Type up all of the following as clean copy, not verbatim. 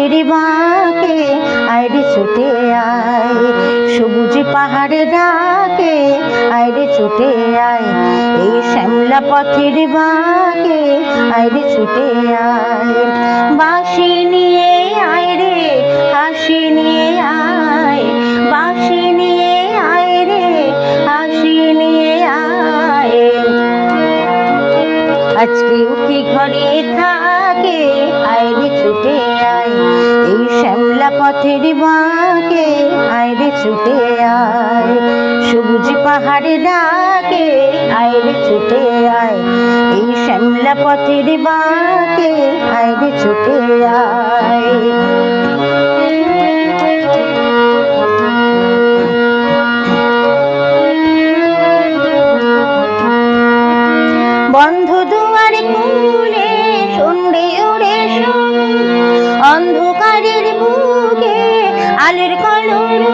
পথের বাঁকে আইরে ছুটে আয়, সবুজ পাহাড়ে ডাকে আইরে ছুটে আয়, এই শ্যামলা পথের বাঁকে আইরে ছুটে আয়। বাঁশি নিয়ে আয় রে হাসি নিয়ে আয়, বাঁশি নিয়ে আয় রে হাসি নিয়ে আয়। আজকেও কি ঘরে থাকে আইরে ছুটে আয়, এই শ্যামলা পথের বাঁকে আইরে ছুটে আয়, সবুজ পাহাড়ে ডাকে আইরে ছুটে আয়, এই শ্যামলা পথের বাঁকে আইরে ছুটে আয়। বন্ধ দুয়ার খুলে সন্ধ্যে ওরে অন্ধকারের বুকে আলোর কলরল,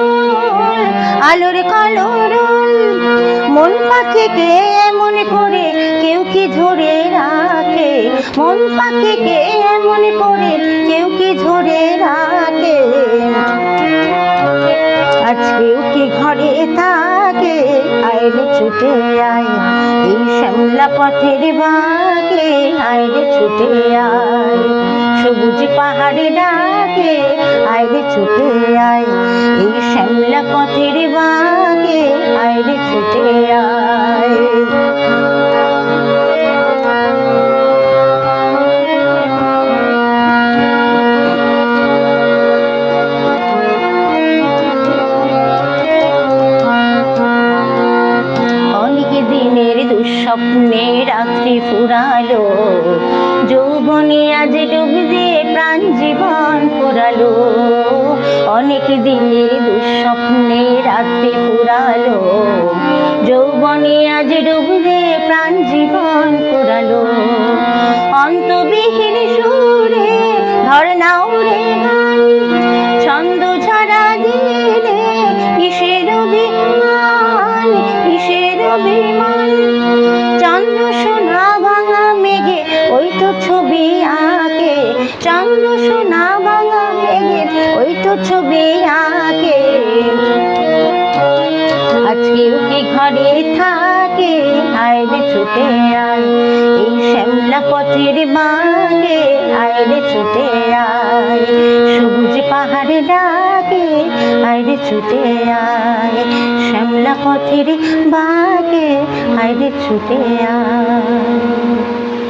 আলোর কলরল। মন পাখিকে এমন করে কেউ কি ধরে রাখে, মন পাখিকে এমন করে কেউ কি ধরে রাখে। আজকেও কি ঘরে থাকে আইরে ছুটে আয়, এই শ্যামলা পথের বাঁকে আইরে ছুটে আয়, সবুজ পাহাড়ে ডাকে আইরে ছুটে আয়, এই শ্যামলা পথের বাঁকে আইরে ছুটে আয়। স্বপ্নে রাত্রি ফুরালো, যৌবনে আজ ডুব দিয়ে প্রাণ জীবন ফুরালো। অনেক দিনের দুঃস্বপ্নে রাত্রি ফুরালো, যৌবনে আজ ডুব দিয়ে প্রাণ জীবন ফুরালো। অন্তবিহীন সুরে ধর নাও রে গান, ছন্দ ছাড়া দিলে কিসের অভিমান, কিসের অভিমান। চন্দ্র সোনা ভাঙা মেঘে ওই তো ছবি আঁকে, চন্দ্র সোনা ভাঙা মেঘে ওই তো ছবি আঁকে। আজকেও কি ঘরে থাকে আইরে ছুটে আয়, এই শ্যামলা পথের বাঁকে আইরে ছুটে আয়, সবুজ পাহাড়ে ডাকে আইরে ছুটে আয়, শ্যামলা পথের বাঁকে আইরে ছুটে আয়।